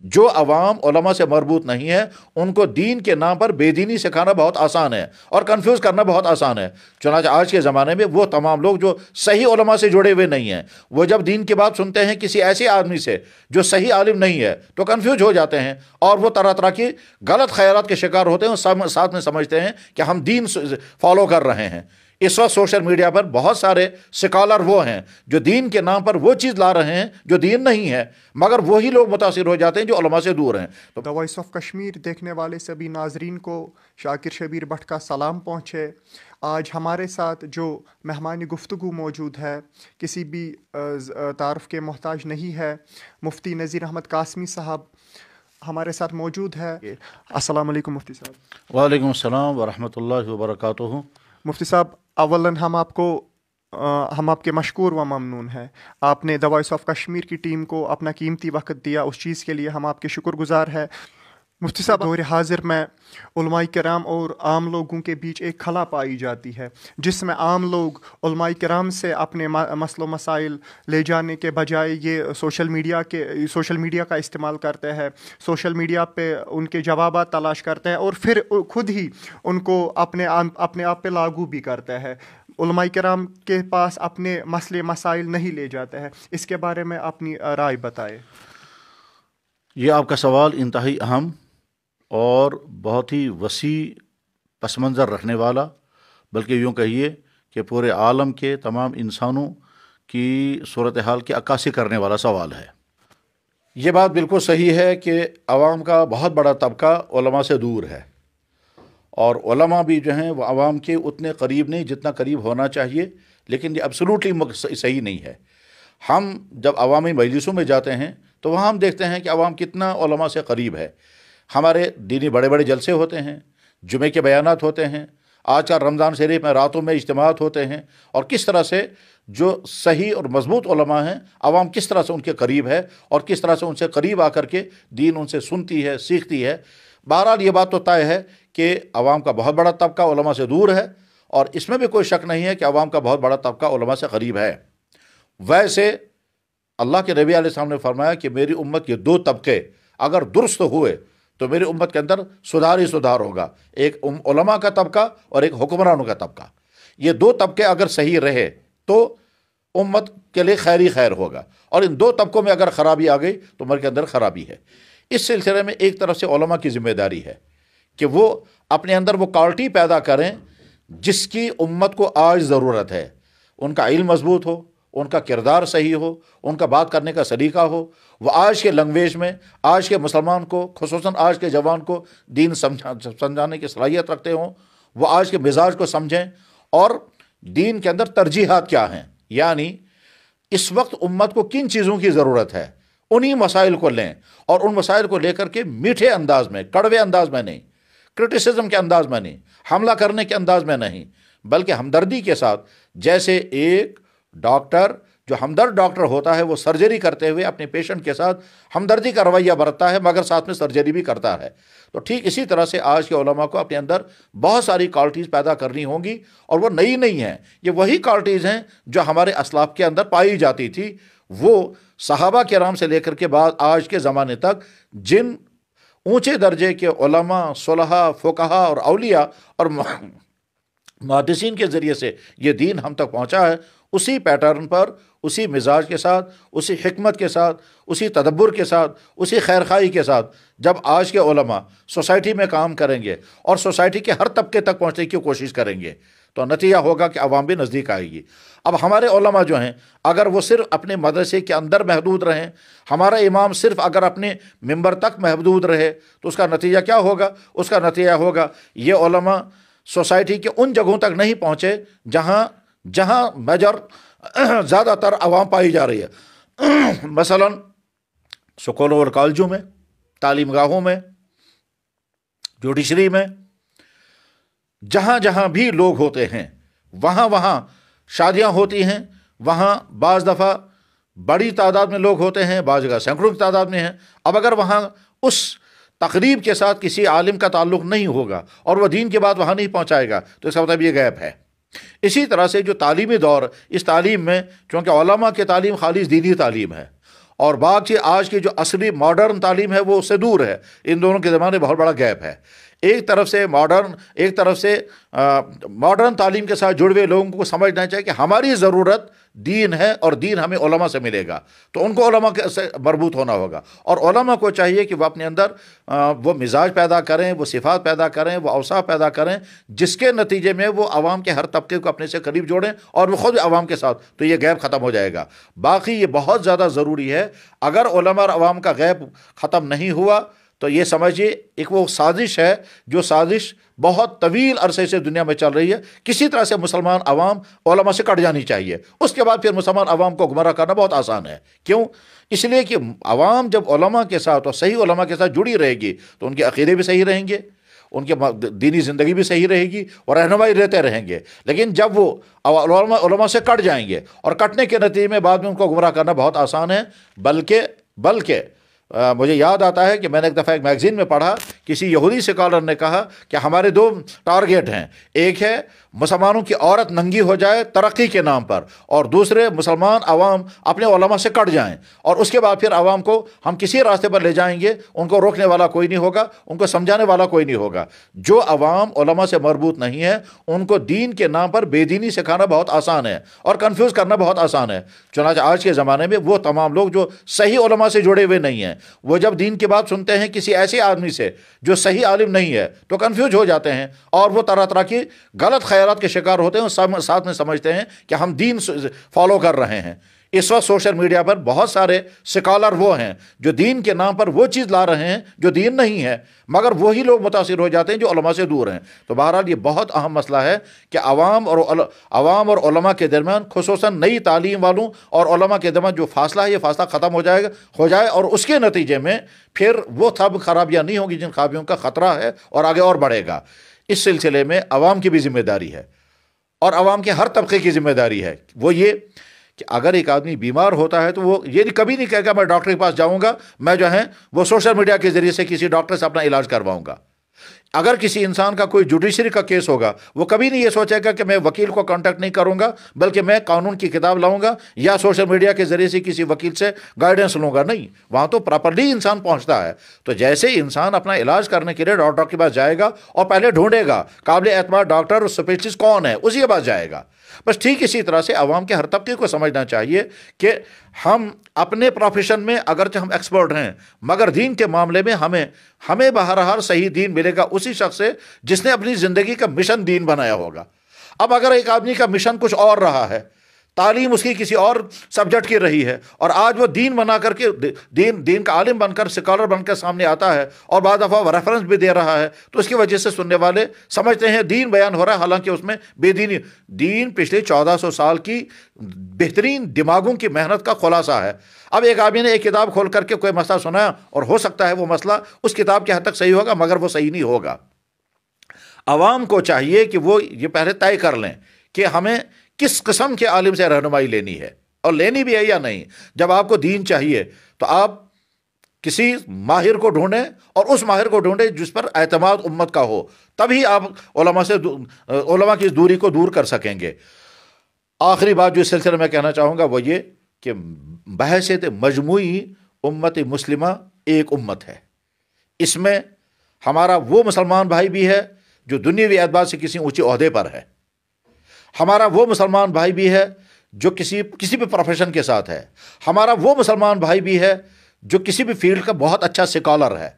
جو عوام علماء سے مربوط نہیں ہے ان کو دین کے نام پر بے دینی سکھانا بہت آسان ہے اور کنفیوز کرنا بہت آسان ہے۔ چنانچہ آج کے زمانے میں وہ تمام لوگ جو صحیح علماء سے جڑے ہوئے نہیں ہیں، وہ جب دین کی بات سنتے ہیں کسی ایسے آدمی سے جو صحیح عالم نہیں ہے تو کنفیوز ہو جاتے ہیں، اور وہ طرح طرح کی غلط خیالات کے شکار ہوتے ہیں، اور ساتھ میں سمجھتے ہیں کہ ہم دین فالو کر رہے ہیں۔ اس وقت سوشل میڈیا پر بہت سارے سکالر وہ ہیں جو دین کے نام پر وہ چیز لا رہے ہیں جو دین نہیں ہے، مگر وہی لوگ متاثر ہو جاتے ہیں جو علماء سے دور ہیں۔ دا وائس آف کشمیر دیکھنے والے سبھی ناظرین کو شاکر شبیر بٹ کا سلام پہنچے۔ آج ہمارے ساتھ جو مہمان گفتگو موجود ہے کسی بھی تعارف کے محتاج نہیں ہے، مفتی نذیر احمد قاسمی صاحب ہمارے ساتھ موجود ہے۔ السلام علیکم مفتی صاحب۔ وعلیکم السلام ورحمۃ اللہ وبرکاتہ۔ مفتی صاحب اولاً ہم آپ کے مشکور و ممنون ہیں، آپ نے دا وائس آف کشمیر کی ٹیم کو اپنا قیمتی وقت دیا، اس چیز کے لیے ہم آپ کے شکر گزار ہیں۔ مفتی صاحب، دور حاضر میں علماء کرام اور عام لوگوں کے بیچ ایک خلا پائی جاتی ہے جس میں عام لوگ علماء کرام سے اپنے مسئلہ و مسائل لے جانے کے بجائے یہ سوشل میڈیا کا استعمال کرتے ہیں، سوشل میڈیا پہ ان کے جوابات تلاش کرتے ہیں اور پھر خود ہی ان کو اپنے آپ پہ لاگو بھی کرتے ہیں۔ علماء کرام کے پاس اپنے مسئلے مسائل نہیں لے جاتے ہیں، اس کے بارے میں اپنی رائے بتائے۔ یہ آپ کا سوال انتہائی اہم اور بہت ہی وسیع پس منظر رکھنے والا، بلکہ یوں کہیے کہ پورے عالم کے تمام انسانوں کی صورتحال کی عکاسی کرنے والا سوال ہے۔ یہ بات بالکل صحیح ہے کہ عوام کا بہت بڑا طبقہ علماء سے دور ہے، اور علماء بھی جو ہیں وہ عوام کے اتنے قریب نہیں جتنا قریب ہونا چاہیے، لیکن یہ ایبسولوٹلی صحیح نہیں ہے۔ ہم جب عوامی مجلسوں میں جاتے ہیں تو وہاں ہم دیکھتے ہیں کہ عوام کتنا علماء سے قریب ہے۔ ہمارے دینی بڑے بڑے جلسے ہوتے ہیں، جمعے کے بیانات ہوتے ہیں، آج کل رمضان شریف میں راتوں میں اجتماعات ہوتے ہیں، اور کس طرح سے جو صحیح اور مضبوط علماء ہیں عوام کس طرح سے ان کے قریب ہے اور کس طرح سے ان سے قریب آ کر کے دین ان سے سنتی ہے، سیکھتی ہے۔ بہرحال یہ بات تو طے ہے کہ عوام کا بہت بڑا طبقہ علماء سے دور ہے، اور اس میں بھی کوئی شک نہیں ہے کہ عوام کا بہت بڑا طبقہ علماء سے قریب ہے۔ ویسے اللہ کے نبی علیہ السلام نے فرمایا کہ میری امت کے دو طبقے اگر درست ہوئے تو میری امت کے اندر سدھار ہی سدھار ہوگا، ایک علماء کا طبقہ اور ایک حکمرانوں کا طبقہ۔ یہ دو طبقے اگر صحیح رہے تو امت کے لیے خیر ہی خیر ہوگا، اور ان دو طبقوں میں اگر خرابی آ گئی تو امت کے اندر خرابی ہے۔ اس سلسلے میں ایک طرف سے علماء کی ذمہ داری ہے کہ وہ اپنے اندر وہ کوالٹی پیدا کریں جس کی امت کو آج ضرورت ہے۔ ان کا علم مضبوط ہو، ان کا کردار صحیح ہو، ان کا بات کرنے کا سلیقہ ہو، وہ آج کے لینگویج میں آج کے مسلمان کو، خصوصاً آج کے جوان کو دین سمجھانے کی صلاحیت رکھتے ہوں، وہ آج کے مزاج کو سمجھیں اور دین کے اندر ترجیحات کیا ہیں، یعنی اس وقت امت کو کن چیزوں کی ضرورت ہے، انہی مسائل کو لیں، اور ان مسائل کو لے کر کے میٹھے انداز میں، کڑوے انداز میں نہیں، کرٹیسزم کے انداز میں نہیں، حملہ کرنے کے انداز میں نہیں، بلکہ ہمدردی کے ساتھ۔ جیسے ایک ڈاکٹر جو ہمدرد ڈاکٹر ہوتا ہے وہ سرجری کرتے ہوئے اپنے پیشنٹ کے ساتھ ہمدردی کا رویہ برتتا ہے، مگر ساتھ میں سرجری بھی کرتا ہے، تو ٹھیک اسی طرح سے آج کے علماء کو اپنے اندر بہت ساری کوالٹیز پیدا کرنی ہوں گی، اور وہ نئی نہیں ہیں، یہ وہی کوالٹیز ہیں جو ہمارے اسلاف کے اندر پائی جاتی تھی۔ وہ صحابہ کرام سے لے کر کے بعد آج کے زمانے تک جن اونچے درجے کے علماء، صلحاء، فقہاء اور اولیاء اور محدثین کے ذریعے سے یہ دین ہم تک پہنچا ہے، اسی پیٹرن پر، اسی مزاج کے ساتھ، اسی حکمت کے ساتھ، اسی تدبر کے ساتھ، اسی خیرخواہی کے ساتھ جب آج کے علماء سوسائٹی میں کام کریں گے اور سوسائٹی کے ہر طبقے تک پہنچنے کی کوشش کریں گے تو نتیجہ ہوگا کہ عوام بھی نزدیک آئے گی۔ اب ہمارے علماء جو ہیں اگر وہ صرف اپنے مدرسے کے اندر محدود رہیں، ہمارا امام صرف اگر اپنے ممبر تک محدود رہے تو اس کا نتیجہ کیا ہوگا؟ اس کا نتیجہ ہوگا یہ علماء سوسائٹی کے ان جگہوں تک نہیں پہنچے جہاں میجر زیادہ تر عوام پائی جا رہی ہے، مثلا سکولوں اور کالجوں میں، تعلیم گاہوں میں، جوڈیشری میں، جہاں بھی لوگ ہوتے ہیں وہاں شادیاں ہوتی ہیں، وہاں بعض دفعہ بڑی تعداد میں لوگ ہوتے ہیں، بعض جگہ سینکڑوں کی تعداد میں ہیں۔ اب اگر وہاں اس تقریب کے ساتھ کسی عالم کا تعلق نہیں ہوگا اور وہ دین کی بات وہاں نہیں پہنچائے گا تو اس کا مطلب یہ غیب ہے۔ اسی طرح سے جو تعلیمی دور، اس تعلیم میں چونکہ علماء کی تعلیم خالص دینی تعلیم ہے، اور باقی آج کی جو عصری ماڈرن تعلیم ہے وہ اس سے دور ہے. ان دونوں کے زمانے بہت بڑا گیپ ہے. ایک طرف سے ماڈرن تعلیم کے ساتھ جڑے ہوئے لوگوں کو سمجھنا چاہیے کہ ہماری ضرورت دین ہے اور دین ہمیں علماء سے ملے گا، تو ان کو علماء سے مربوط ہونا ہوگا. اور علماء کو چاہیے کہ وہ اپنے اندر وہ مزاج پیدا کریں، وہ صفات پیدا کریں، وہ اوصاف پیدا کریں جس کے نتیجے میں وہ عوام کے ہر طبقے کو اپنے سے قریب جوڑیں اور وہ خود عوام کے ساتھ، تو یہ گیپ ختم ہو جائے گا. باقی یہ بہت زیادہ ضروری ہے. اگر علماء اور عوام کا گیپ ختم نہیں ہوا تو یہ سمجھیے ایک وہ سازش ہے، جو سازش بہت طویل عرصے سے دنیا میں چل رہی ہے. کسی طرح سے مسلمان عوام علماء سے کٹ جانی چاہیے. اس کے بعد پھر مسلمان عوام کو گمراہ کرنا بہت آسان ہے. کیوں؟ اس لیے کہ عوام جب علماء کے ساتھ اور صحیح علماء کے ساتھ جڑی رہے گی تو ان کے عقیدے بھی صحیح رہیں گے، ان کے دینی زندگی بھی صحیح رہے گی اور رہنمائی رہتے رہیں گے. لیکن جب وہ علماء سے کٹ جائیں گے اور کٹنے کے نتیجے میں بعد میں ان کو گمراہ کرنا بہت آسان ہے. بلکہ مجھے یاد آتا ہے کہ میں نے ایک دفعہ ایک میگزین میں پڑھا، کسی یہودی اسکالر نے کہا کہ ہمارے 2 ٹارگیٹ ہیں. ایک ہے مسلمانوں کی عورت ننگی ہو جائے ترقی کے نام پر، اور دوسرے مسلمان عوام اپنے علماء سے کٹ جائیں، اور اس کے بعد پھر عوام کو ہم کسی راستے پر لے جائیں گے، ان کو روکنے والا کوئی نہیں ہوگا، ان کو سمجھانے والا کوئی نہیں ہوگا. جو عوام علماء سے مربوط نہیں ہے ان کو دین کے نام پر بے دینی سکھانا بہت آسان ہے اور کنفیوز کرنا بہت آسان ہے. چنانچہ آج کے زمانے میں وہ تمام لوگ جو صحیح علماء سے جڑے ہوئے نہیں ہیں، وہ جب دین کی بات سنتے ہیں کسی ایسے آدمی سے جو صحیح عالم نہیں ہے تو کنفیوز ہو جاتے ہیں اور وہ طرح طرح کی غلط خیالات کے شکار ہوتے ہیں اور ساتھ میں سمجھتے ہیں کہ ہم دین فالو کر رہے ہیں. اس وقت سوشل میڈیا پر بہت سارے سکالر وہ ہیں جو دین کے نام پر وہ چیز لا رہے ہیں جو دین نہیں ہے، مگر وہی لوگ متاثر ہو جاتے ہیں جو علماء سے دور ہیں. تو بہرحال یہ بہت اہم مسئلہ ہے کہ عوام اور علماء کے درمیان، خصوصاً نئی تعلیم والوں اور علماء کے درمیان جو فاصلہ ہے، یہ فاصلہ ختم ہو جائے اور اس کے نتیجے میں پھر وہ تب خرابیاں نہیں ہوں گی جن خرابیوں کا خطرہ ہے اور آگے اور بڑھے گا. اس سلسلے میں عوام کی بھی ذمہ داری ہے اور عوام کے ہر طبقے کی ذمہ داری ہے. وہ یہ کہ اگر ایک آدمی بیمار ہوتا ہے تو وہ یہ کبھی نہیں کہے گا میں ڈاکٹر کے پاس جاؤں گا، میں جو ہے وہ سوشل میڈیا کے ذریعے سے کسی ڈاکٹر سے اپنا علاج کرواؤں گا. اگر کسی انسان کا کوئی جوڈیشری کا کیس ہوگا، وہ کبھی نہیں یہ سوچے گا کہ میں وکیل کو کانٹیکٹ نہیں کروں گا، بلکہ میں قانون کی کتاب لاؤں گا یا سوشل میڈیا کے ذریعے سے کسی وکیل سے گائیڈنس لوں گا. نہیں، وہاں تو پراپرلی انسان پہنچتا ہے. تو جیسے انسان اپنا علاج کرنے کے لیے ڈاکٹر کے پاس جائے گا اور پہلے ڈھونڈے گا قابل اعتماد ڈاکٹر اور اسپیشلسٹ کون ہے، اسی کے پاس جائے گا. بس ٹھیک اسی طرح سے عوام کے ہر طبقے کو سمجھنا چاہیے کہ ہم اپنے پروفیشن میں اگرچہ ہم ایکسپرٹ ہیں، مگر دین کے معاملے میں ہمیں بہرحال صحیح دین ملے گا اسی شخص سے جس نے اپنی زندگی کا مشن دین بنایا ہوگا. اب اگر ایک آدمی کا مشن کچھ اور رہا ہے، تعلیم اس کی کسی اور سبجیکٹ کی رہی ہے، اور آج وہ دین بنا کر کے دین کا عالم بن کر، سکالر بن کر سامنے آتا ہے اور بعض دفعہ وہ ریفرنس بھی دے رہا ہے، تو اس کی وجہ سے سننے والے سمجھتے ہیں دین بیان ہو رہا ہے، حالانکہ اس میں بے دینی. دین پچھلے 1400 سال کی بہترین دماغوں کی محنت کا خلاصہ ہے. اب ایک آدمی نے ایک کتاب کھول کر کے کوئی مسئلہ سنایا اور ہو سکتا ہے وہ مسئلہ اس کتاب کے حد تک صحیح ہوگا مگر وہ صحیح نہیں ہوگا. عوام کو چاہیے کہ وہ یہ پہلے طے کر لیں کہ ہمیں کس قسم کے عالم سے رہنمائی لینی ہے اور لینی بھی ہے یا نہیں. جب آپ کو دین چاہیے تو آپ کسی ماہر کو ڈھونڈیں اور اس ماہر کو ڈھونڈیں جس پر اعتماد امت کا ہو، تبھی آپ علماء کی دوری کو دور کر سکیں گے. آخری بات جو اس سلسلے میں کہنا چاہوں گا وہ یہ کہ بحیثیت مجموعی امت مسلمہ ایک امت ہے. اس میں ہمارا وہ مسلمان بھائی بھی ہے جو دنیاوی اعتبار سے کسی اونچے عہدے پر ہے، ہمارا وہ مسلمان بھائی بھی ہے جو کسی بھی پروفیشن کے ساتھ ہے، ہمارا وہ مسلمان بھائی بھی ہے جو کسی بھی فیلڈ کا بہت اچھا سکالر ہے،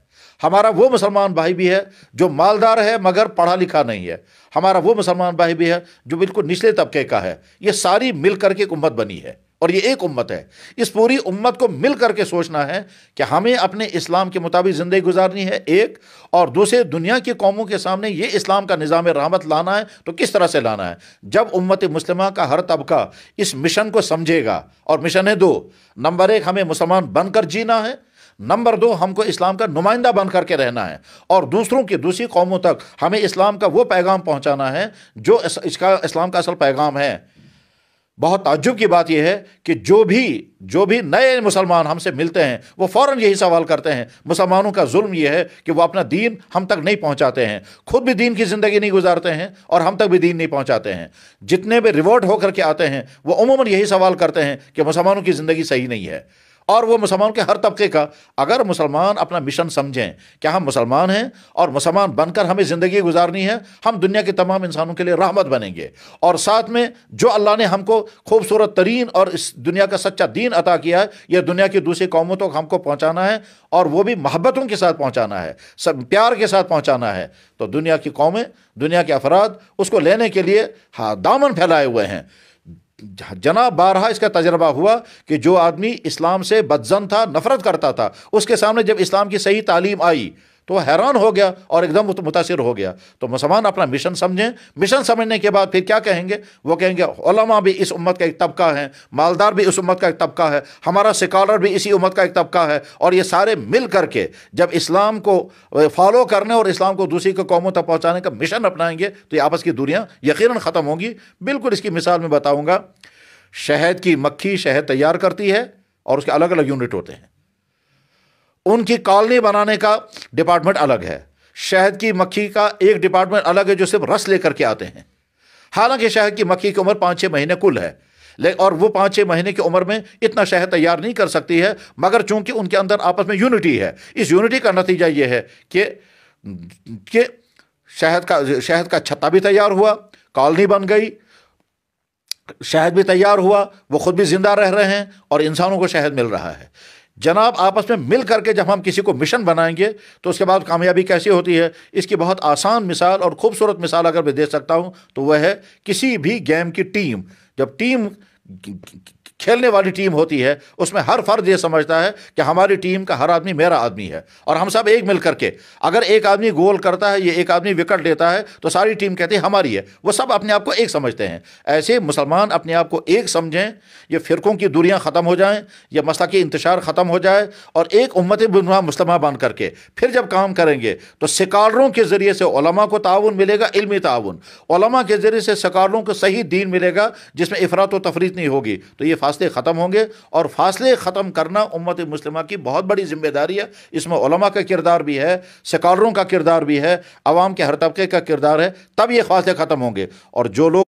ہمارا وہ مسلمان بھائی بھی ہے جو مالدار ہے مگر پڑھا لکھا نہیں ہے، ہمارا وہ مسلمان بھائی بھی ہے جو بالکل نچلے طبقے کا ہے. یہ ساری مل کر کے ایک امت بنی ہے اور یہ ایک امت ہے. اس پوری امت کو مل کر کے سوچنا ہے کہ ہمیں اپنے اسلام کے مطابق زندگی گزارنی ہے ایک، اور دوسرے دنیا کی قوموں کے سامنے یہ اسلام کا نظام رحمت لانا ہے تو کس طرح سے لانا ہے. جب امت مسلمہ کا ہر طبقہ اس مشن کو سمجھے گا، اور مشن ہے 2، نمبر 1 ہمیں مسلمان بن کر جینا ہے، نمبر 2 ہم کو اسلام کا نمائندہ بن کر کے رہنا ہے، اور دوسری قوموں تک ہمیں اسلام کا وہ پیغام پہنچانا ہے جو اسلام کا اصل پیغام ہے. بہت تعجب کی بات یہ ہے کہ جو بھی نئے مسلمان ہم سے ملتے ہیں وہ فوراً یہی سوال کرتے ہیں. مسلمانوں کا ظلم یہ ہے کہ وہ اپنا دین ہم تک نہیں پہنچاتے ہیں، خود بھی دین کی زندگی نہیں گزارتے ہیں اور ہم تک بھی دین نہیں پہنچاتے ہیں. جتنے بھی ریورٹ ہو کر کے آتے ہیں وہ عموماً یہی سوال کرتے ہیں کہ مسلمانوں کی زندگی صحیح نہیں ہے. اور وہ مسلمان کے ہر طبقے کا. اگر مسلمان اپنا مشن سمجھیں کہ ہم مسلمان ہیں اور مسلمان بن کر ہمیں زندگی گزارنی ہے, ہم دنیا کے تمام انسانوں کے لیے رحمت بنیں گے, اور ساتھ میں جو اللہ نے ہم کو خوبصورت ترین اور اس دنیا کا سچا دین عطا کیا ہے, یہ دنیا کی دوسری قوموں تک ہم کو پہنچانا ہے, اور وہ بھی محبتوں کے ساتھ پہنچانا ہے, سب پیار کے ساتھ پہنچانا ہے. تو دنیا کی قومیں, دنیا کے افراد اس کو لینے کے لیے دامن پھیلائے ہوئے ہیں. جناب بارہا اس کا تجربہ ہوا کہ جو آدمی اسلام سے بدظن تھا, نفرت کرتا تھا, اس کے سامنے جب اسلام کی صحیح تعلیم آئی تو وہ حیران ہو گیا اور ایک دم متاثر ہو گیا. تو مسلمان اپنا مشن سمجھیں. مشن سمجھنے کے بعد پھر کیا کہیں گے؟ وہ کہیں گے علماء بھی اس امت کا ایک طبقہ ہے, مالدار بھی اس امت کا ایک طبقہ ہے, ہمارا سکالر بھی اسی امت کا ایک طبقہ ہے, اور یہ سارے مل کر کے جب اسلام کو فالو کرنے اور اسلام کو دوسری کے قوموں تک پہنچانے کا مشن اپنائیں گے تو یہ آپس کی دوریاں یقیناً ختم ہوں گی. بالکل اس کی مثال میں بتاؤں گا. شہد کی مکھی شہد تیار کرتی ہے اور اس کے الگ الگ یونٹ ہوتے ہیں. ان کی کالونی بنانے کا ڈپارٹمنٹ الگ ہے. شہد کی مکھی کا ایک ڈپارٹمنٹ الگ ہے جو صرف رس لے کر کے آتے ہیں. حالانکہ شہد کی مکھی کی عمر 5-6 مہینے کل ہے, اور وہ 5-6 مہینے کی عمر میں اتنا شہد تیار نہیں کر سکتی ہے, مگر چونکہ ان کے اندر آپس میں یونٹی ہے. اس یونٹی کا نتیجہ یہ ہے کہ شہد کا چھتا بھی تیار ہوا, کالونی بن گئی, شہد بھی تیار ہوا, وہ خود بھی زندہ رہ رہے ہیں اور انسانوں کو شہد مل رہا ہے. جناب آپس میں مل کر کے جب ہم کسی کو مشن بنائیں گے تو اس کے بعد کامیابی کیسی ہوتی ہے, اس کی بہت آسان مثال اور خوبصورت مثال اگر میں دے سکتا ہوں تو وہ ہے کسی بھی گیم کی ٹیم. جب ٹیم کھیلنے والی ٹیم ہوتی ہے اس میں ہر فرد یہ سمجھتا ہے کہ ہماری ٹیم کا ہر آدمی میرا آدمی ہے, اور ہم سب ایک مل کر کے, اگر ایک آدمی گول کرتا ہے یا ایک آدمی وکٹ لیتا ہے تو ساری ٹیم کہتی ہے ہماری ہے. وہ سب اپنے آپ کو ایک سمجھتے ہیں. ایسے مسلمان اپنے آپ کو ایک سمجھیں, یہ فرقوں کی دوریاں ختم ہو جائیں, یہ مسلکی انتشار ختم ہو جائے, اور ایک امت مسلمہ بن کر کے پھر جب کام کریں گے تو سکالروں کے ذریعے سے علماء کو تعاون ملے گا, علمی تعاون, علماء کے ذریعے سے سکالروں کو صحیح دین ملے گا جس میں افراط و تفریط نہیں ہوگی. تو یہ فاصلے ختم ہوں گے, اور فاصلے ختم کرنا امت مسلمہ کی بہت بڑی ذمہ داری ہے. اس میں علماء کا کردار بھی ہے, سکالروں کا کردار بھی ہے, عوام کے ہر طبقے کا کردار ہے, تب یہ فاصلے ختم ہوں گے. اور جو لوگ